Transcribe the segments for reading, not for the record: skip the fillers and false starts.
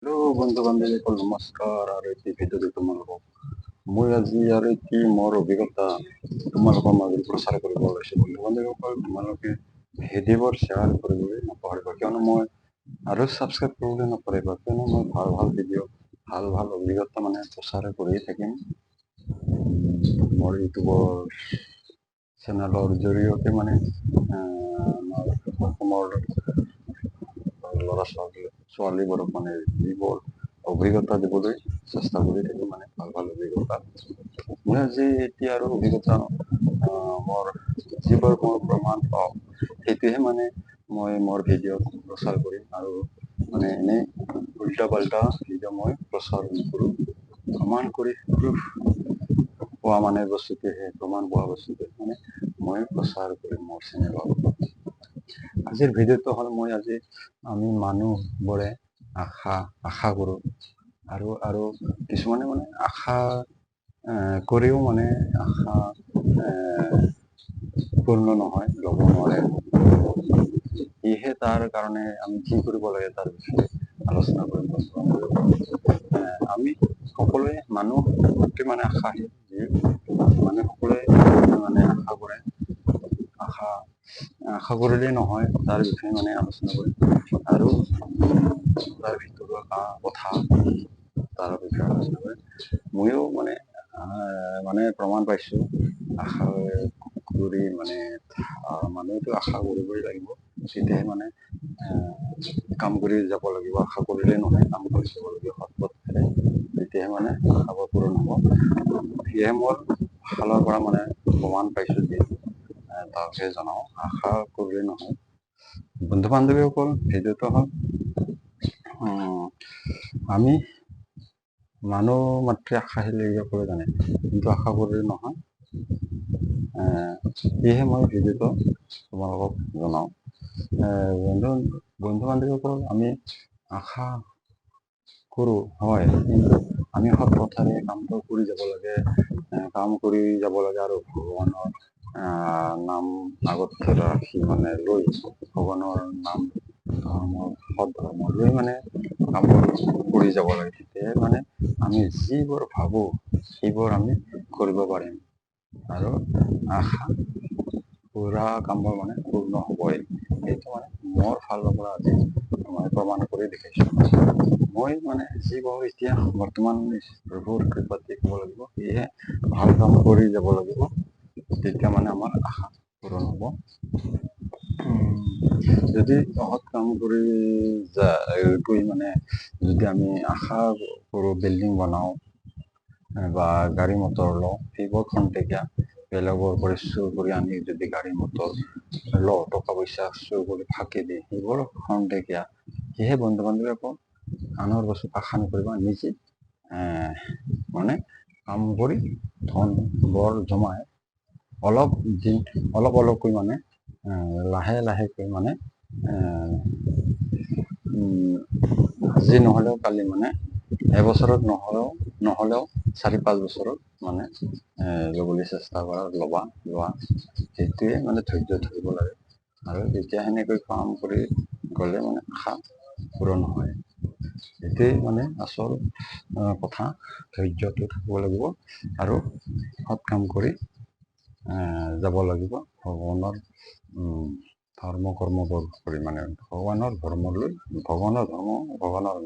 Hello বন্ধু বান্ধৱীসকল নমস্কাৰ আৰু এটি ভিডিঅ'তে তোমালোকক মই আজি আৰু এটি মোৰ অভিজ্ঞতা তোমালোকৰ মাজত প্ৰচাৰ কৰিব ওলাইছো। বন্ধু বান্ধৱীসকল তোমালোকে ভিডিঅ'বোৰ শ্বেয়াৰ কৰিবলৈ নপাহৰিবা, কিয়নো মই আৰু ছাবস্ক্ৰাইব কৰিবলৈ নপাহৰিবা, কিয়নো মই ভাল ভাল ভিডিঅ' ভাল অভিজ্ঞতা প্ৰচাৰ কৰি থাকিম মোৰ ইউটিউবৰ চেনেলৰ জৰিয়তে অসমৰ ল'ৰা ছোৱালীবোৰক যিবোৰ অভিজ্ঞতা দিবলৈ চেষ্টা কৰি থাকি ভাল অভিজ্ঞতা। মই আজি এতিয়া আৰু অভিজ্ঞতা মোৰ যিবোৰ মই প্ৰমাণ পাওঁ সেইটোহে মই মোৰ ভিডিঅ'ত প্ৰচাৰ কৰিম, আৰু এনেই উল্টা পাল্টা ভিডিঅ' মই প্ৰচাৰ নকৰোঁ। প্ৰমাণ কৰি পোৱা বস্তুটোহে প্ৰমাণ পোৱা বস্তুটোহে মই প্ৰচাৰ কৰিম মোৰ চেনেলত। আজিৰ ভিডিঅ'টো হ'ল আমি মানুহবোৰে আশা কৰো আৰু কিছুমানে আশা কৰিও আশা পূৰ্ণ নহয়, ল'ব নোৱাৰে। সেয়েহে তাৰ কাৰণে আমি কি কৰিব লাগে তাৰ বিষয়ে আলোচনা কৰিম। আমি সকলোৱে মানুহ আশাহীন সকলোৱে আশা কৰে। আশা কৰিলেই নহয়, তাৰ বিষয়ে আলোচনা কৰিম আৰু তাৰ ভিতৰুৱা কথা তাৰ বিষয়ে আলোচনা কৰিম। ময়ো প্ৰমাণ পাইছো আশা কৰি মানুহেতো আশা কৰিবই লাগিব, তেতিয়াহে কাম কৰি যাব লাগিব। আশা কৰিলে নহয়, কাম কৰি যাব লাগিব সৎ পথেৰে, তেতিয়াহে আশাবোৰ পূৰণ হ'ব। সেয়েহে মোৰ ফালৰ পৰা প্ৰমাণ পাইছো যে তাকে জনাও, আশা কৰিলে নহয়। বন্ধু বান্ধৱীসকল, ভিডিঅ'টো হ'ল আমি মানুহ মাতৃ আশাশীল সকলে জানে, কিন্তু আশা কৰিলে নহয়। সেয়েহে মই ভিডিঅ'টো তোমালোকক জনাও। বন্ধু বান্ধৱীসকল, আমি আশা কৰো হয়, কিন্তু আমি সৎ পথেৰে কামটো কৰি যাব লাগে। আৰু ভগৱানৰ নাম আগত ৰাখি লৈ ভগৱানৰ নাম সৎ ধৰ্ম লৈ কামবোৰ কৰি যাব লাগে। তেতিয়াহে আমি যিবোৰ ভাবো সেইবোৰ আমি কৰিব পাৰিম, আৰু আশা পুৰা কামবোৰ পূৰ্ণ হ'বই। সেইটো মোৰ ফালৰ পৰা আজি মই প্ৰমাণ কৰি দেখাইছো। মই যি পাওঁ এতিয়া বৰ্তমান প্ৰভুৰ কৃপাত ক'ব লাগিব, সেয়েহে ভাল কাম কৰি যাব লাগিব, তেতিয়া আমাৰ আশা পূৰণ হ'ব। যদি সৎ কাম কৰি যদি আমি আশা কৰো, বিল্ডিং বনাও বা গাড়ী মটৰ লওঁ, সেইবোৰ খন্তেকীয়া। বেলেগৰ পৰা চুৰ কৰি আনি যদি গাড়ী মটৰ লওঁ, টকা পইচা চুৰ কৰি ফাঁকি দি, সেইবোৰ খন্তেকীয়া। সেয়েহে বন্ধু বান্ধৱীসকল, আনৰ বস্তুত আশা নকৰিবা, নিজে কাম কৰি ধন বৰ জমাই অলপকৈ লাহে লাহেকৈ আজি নহলেও কালি এবছৰত নহলেও 4-5 বছৰত ল'বলৈ চেষ্টা কৰা, লোৱা। সেইটোৱে ধৈৰ্য ধৰিব লাগে, আৰু তেতিয়া সেনেকৈ কাম কৰি গ'লে আশা পূৰণ হয়। সেইটোৱে আচল কথা। ধৈৰ্যটো থাকিব লাগিব আৰু সৎ কাম কৰি যাব লাগিব। ভগৱানৰ ধৰ্ম কৰ্মবোৰ কৰি ভগৱানৰ ধৰ্ম লৈ, ভগৱানৰ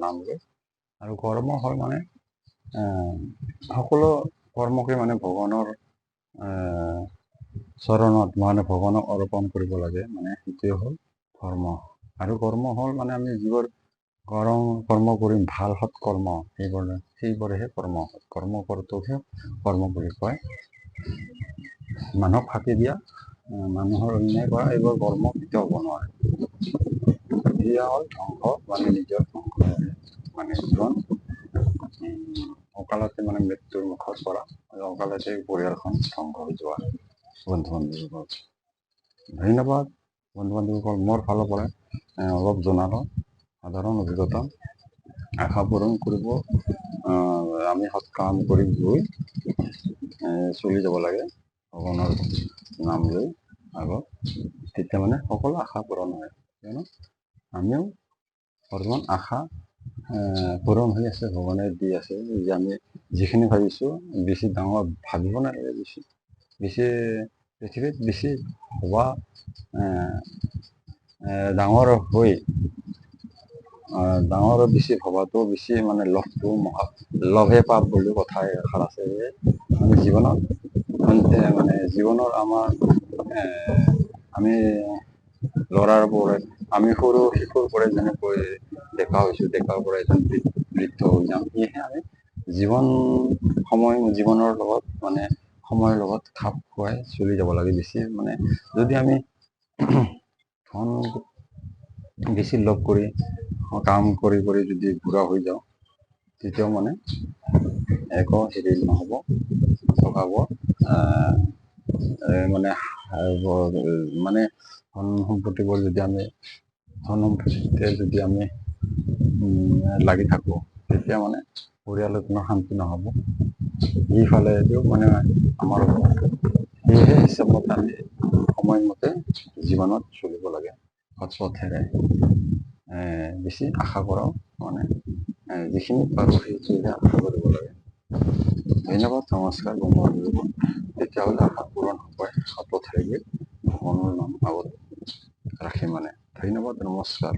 নাম লৈ, আৰু কৰ্ম হ'ল সকলো কৰ্মকে ভগৱানৰ চৰণত ভগৱানক অৰ্পণ কৰিব লাগে। সেইটোৱে হ'ল ধৰ্ম। আৰু কৰ্ম হ'ল আমি যিবোৰ কৰ্ম কৰিম, ভাল সৎ কৰ্ম, সেইবোৰেহে কৰ্ম। কৰ্ম কৰোঁতেহে কৰ্ম বুলি কয়। মানুহক ফাঁকি দিয়া, মানুহৰ অন্যায় কৰা, এইবোৰ কৰ্ম কেতিয়াও হ'ব নোৱাৰে। এয়া হ'ল ধ্বংস, নিজৰ ধ্বংস জীৱন অকালতে মৃত্যুৰ মুখত পৰা, অকালতে পৰিয়ালখন ধ্বংস হৈ যোৱা। বন্ধু বান্ধৱীসকল, ধন্যবাদ। বন্ধু বান্ধৱীসকল, মোৰ ফালৰ পৰা অলপ জনালো সাধাৰণ অভিজ্ঞতা। আশা পূৰণ কৰিব আমি সৎ কাম কৰি গৈ চলি যাব লাগে, ভগৱানৰ নাম লৈ আগত। তেতিয়া সকলো আশা পূৰণ হয়, কিয়নো আমিও বৰ্তমান আশা পূৰণ হৈ আছে, ভগৱানে দি আছে যে আমি যিখিনি ভাবিছোঁ বেছি ডাঙৰ ভাবিব নালাগে, বেছি পৃথিৱীত বেছি ভবা ডাঙৰ হৈ ডাঙৰ বেছি ভবাটো বেছি মানে লভটো লভে পাপ বুলি কথা এষাৰ আছে যে আমি জীৱনত মানে জীৱনৰ আমাৰ আমি ল'ৰাৰ পৰাই আমি সৰু শিশুৰ পৰাই যেনেকৈ ডেকা হৈছো, ডেকাৰ পৰা এজন বৃদ্ধ হৈ যাম, সেয়েহে আমি জীৱনৰ লগত মানে সময়ৰ লগত খাপ খুৱাই চলি যাব লাগে। বেছি মানে যদি আমি ধন বেছি লগ কৰি কাম কৰি কৰি যদি বুঢ়া হৈ যাওঁ, তেতিয়াও মানে একো হেৰি নহ'ব, চলাব মানে মানে ধন সম্পত্তিবোৰ যদি আমি লাগি থাকো, তেতিয়া মানে পৰিয়ালৰ কোনো শান্তি নহ'ব। এইফালেও মানে আমাৰ সেয়েহে হিচাপত আমি সময়মতে জীৱনত চলিব লাগে, সৎ পথেৰে বেছি আশা কৰাও মানে যিখিনি পাৰোঁ সেইখিনিহে আশা কৰিব লাগে। ধন্যবাদ, নমস্কাৰ, বন্ধু। তেতিয়াহ'লে আশা পূৰণ হ'বই, সৎ পথেৰে গৈ ভগৱানৰ নাম আগত ৰাখি মানে। ধন্যবাদ, নমস্কাৰ।